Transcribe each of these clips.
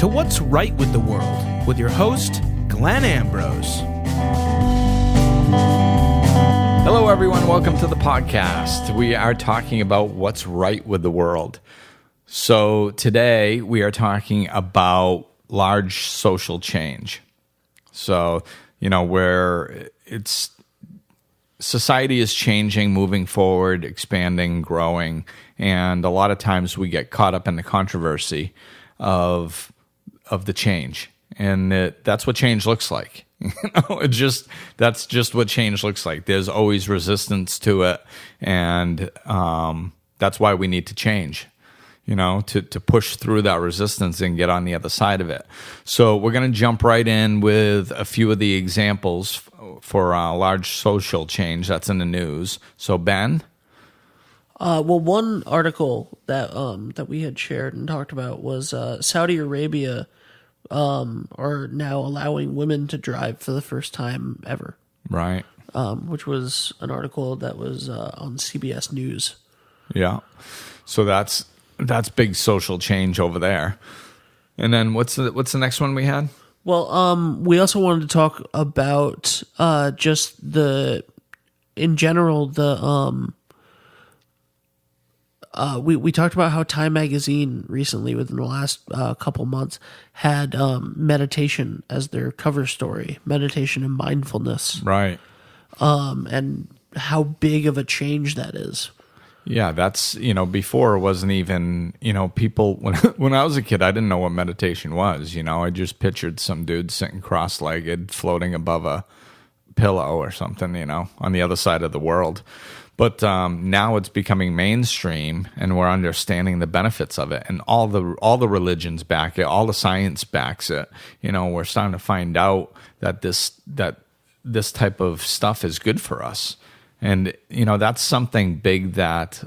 to What's Right with the World with your host, Glenn Ambrose. Hello, everyone. Welcome to the podcast. We are talking about what's right with the world. So today we are talking about large social change. So, where society is changing, moving forward, expanding, growing, and a lot of times we get caught up in the controversy of the change, and that's what change looks like. That's just what change looks like. There's always resistance to it, and that's why we need to change. To push through that resistance and get on the other side of it. So we're going to jump right in with a few of the examples for large social change that's in the news. So Ben? Well, one article that we had shared and talked about was Saudi Arabia are now allowing women to drive for the first time ever. Right. Which was an article that was on CBS News. Yeah. So that's big social change over there. And then what's the next one we had? Well, we also wanted to talk about just in general, we talked about how Time Magazine recently, within the last couple months, had meditation as their cover story, meditation and mindfulness. Right. And how big of a change that is. Yeah, that's, before it wasn't even, people, when I was a kid, I didn't know what meditation was, I just pictured some dude sitting cross-legged, floating above a pillow or something, on the other side of the world. But now it's becoming mainstream, and we're understanding the benefits of it, and all the religions back it, all the science backs it. We're starting to find out that this type of stuff is good for us. And, that's something big that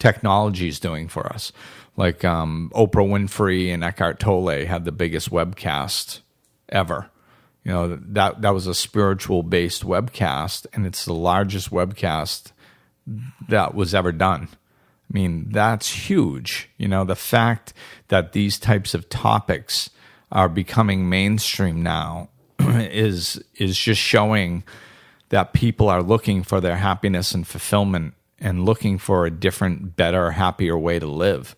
technology is doing for us. Like Oprah Winfrey and Eckhart Tolle had the biggest webcast ever. That was a spiritual-based webcast, and it's the largest webcast that was ever done. I mean, that's huge. The fact that these types of topics are becoming mainstream now is just showing that people are looking for their happiness and fulfillment and looking for a different, better, happier way to live.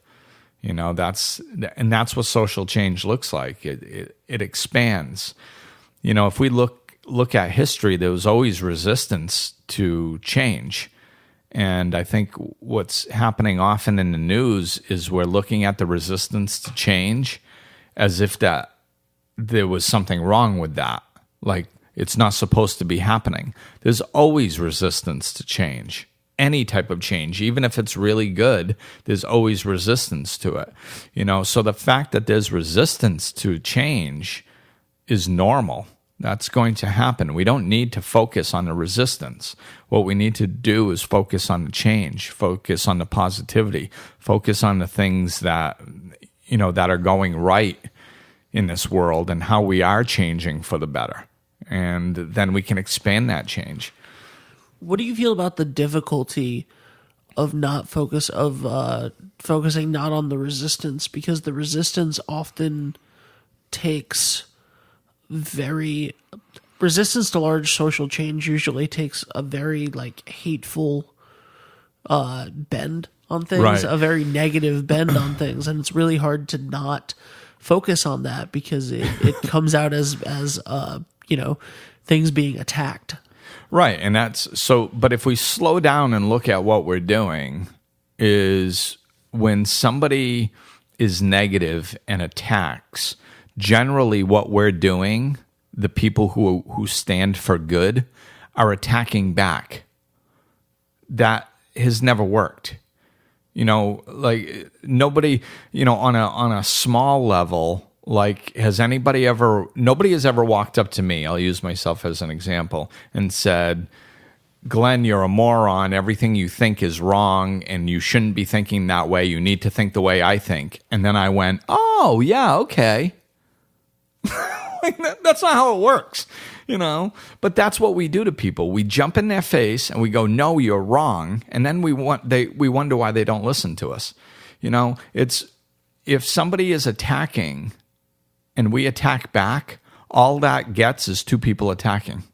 That's what social change looks like. It expands. If we look at history, there was always resistance to change. And I think what's happening often in the news is we're looking at the resistance to change as if that there was something wrong with that. Like, it's not supposed to be happening. There's always resistance to change. Any type of change, even if it's really good, there's always resistance to it. So the fact that there's resistance to change is normal. That's going to happen. We don't need to focus on the resistance. What we need to do is focus on the change, focus on the positivity, focus on the things that, that are going right in this world and how we are changing for the better. And then we can expand that change. What do you feel about the difficulty of focusing not on the resistance? Because the resistance often resistance to large social change usually takes a very hateful bend on things, right. A very negative bend on things, and it's really hard to not focus on that because it comes out as things being attacked. Right. And but if we slow down and look at what we're doing, is when somebody is negative and attacks, generally what we're doing, the people who stand for good are attacking back. That has never worked. Nobody, on a small level, nobody has ever walked up to me, I'll use myself as an example, and said, Glenn, you're a moron. Everything you think is wrong, and you shouldn't be thinking that way. You need to think the way I think. And then I went, oh, yeah, okay. That's not how it works, But that's what we do to people. We jump in their face and we go, no, you're wrong. And then we wonder why they don't listen to us. It's if somebody is attacking and we attack back, all that gets is two people attacking.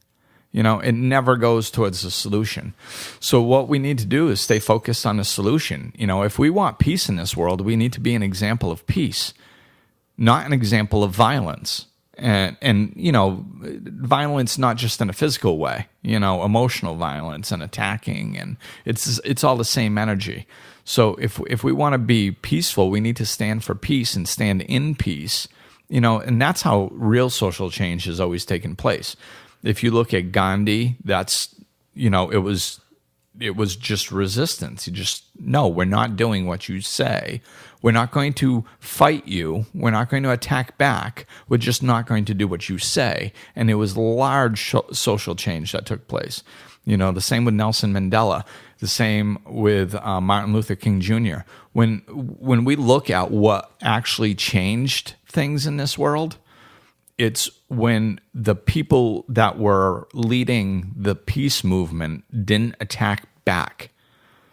It never goes towards the solution. So what we need to do is stay focused on the solution. If we want peace in this world, we need to be an example of peace, not an example of violence. And violence not just in a physical way, emotional violence and attacking, and it's all the same energy. So if we want to be peaceful, we need to stand for peace and stand in peace, and that's how real social change has always taken place. If you look at Gandhi, that's, it was just resistance. No, we're not doing what you say. We're not going to fight you. We're not going to attack back. We're just not going to do what you say. And it was large social change that took place. The same with Nelson Mandela, the same with Martin Luther King Jr. When we look at what actually changed things in this world, it's when the people that were leading the peace movement didn't attack back.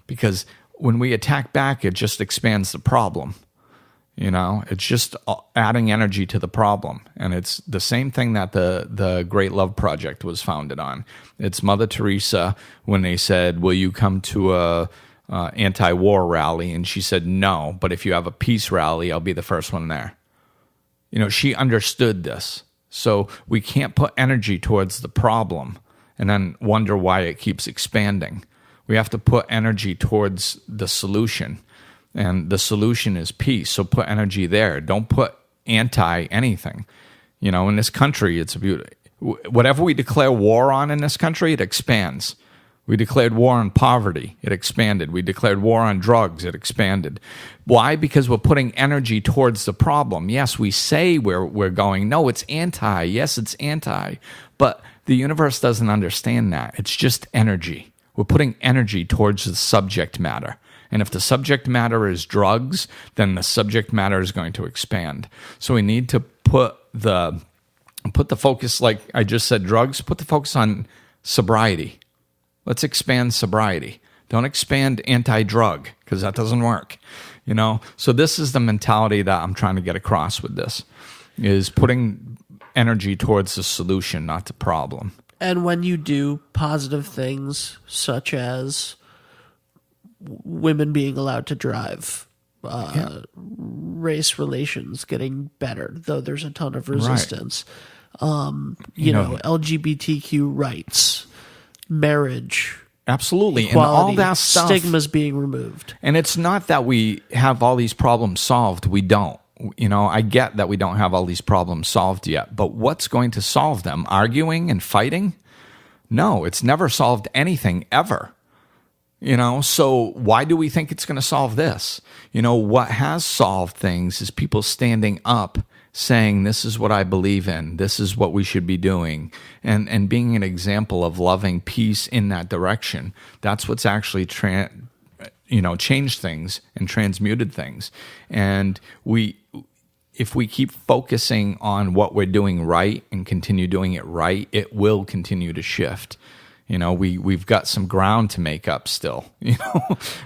Because when we attack back, it just expands the problem. It's just adding energy to the problem. And it's the same thing that the Great Love Project was founded on. It's Mother Teresa when they said, will you come to a anti-war rally? And she said, no, but if you have a peace rally, I'll be the first one there. She understood this. So we can't put energy towards the problem and then wonder why it keeps expanding. We have to put energy towards the solution, and the solution is peace. So put energy there. Don't put anti-anything. In this country, it's a beauty. Whatever we declare war on in this country, it expands. We declared war on poverty. It expanded. We declared war on drugs. It expanded. Why? Because we're putting energy towards the problem. Yes, we say we're going, no, it's anti. Yes, it's anti. But the universe doesn't understand that. It's just energy. We're putting energy towards the subject matter. And if the subject matter is drugs, then the subject matter is going to expand. So we need to put the focus, like I just said, drugs, put the focus on sobriety. Let's expand sobriety. Don't expand anti-drug, because that doesn't work. So this is the mentality that I'm trying to get across with this, is putting energy towards the solution, not the problem. And when you do positive things, such as women being allowed to drive, race relations getting better, though there's a ton of resistance, LGBTQ rights, marriage, absolutely, equality, and all that stuff, stigmas being removed. And it's not that we have all these problems solved. We don't. I get that we don't have all these problems solved yet, but what's going to solve them? Arguing and fighting? No, it's never solved anything ever. So why do we think it's going to solve this? What has solved things is people standing up, saying, this is what I believe in, this is what we should be doing, and being an example of loving peace in that direction. That's what's actually changed things and transmuted things. And if we keep focusing on what we're doing right and continue doing it right, it will continue to shift. We've got some ground to make up still.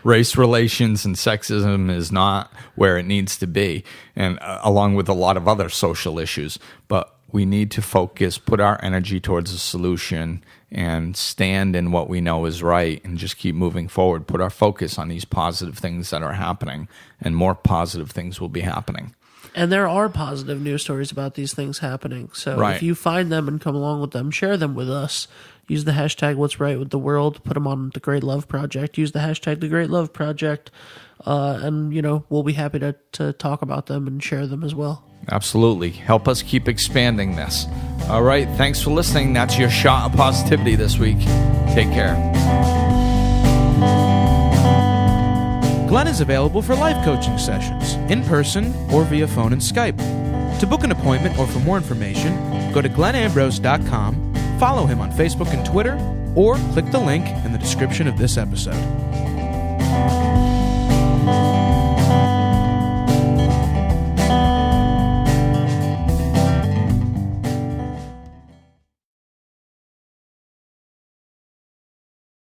Race relations and sexism is not where it needs to be, and along with a lot of other social issues. But we need to focus, put our energy towards a solution, and stand in what we know is right, and just keep moving forward. Put our focus on these positive things that are happening, and more positive things will be happening. And there are positive news stories about these things happening. So if you find them and come along with them, share them with us. Use the hashtag What's Right with the World. Put them on the Great Love Project. Use the hashtag The Great Love Project. And, we'll be happy to talk about them and share them as well. Absolutely. Help us keep expanding this. All right. Thanks for listening. That's your shot of positivity this week. Take care. Glenn is available for life coaching sessions, in person or via phone and Skype. To book an appointment or for more information, go to glennambrose.com, follow him on Facebook and Twitter, or click the link in the description of this episode.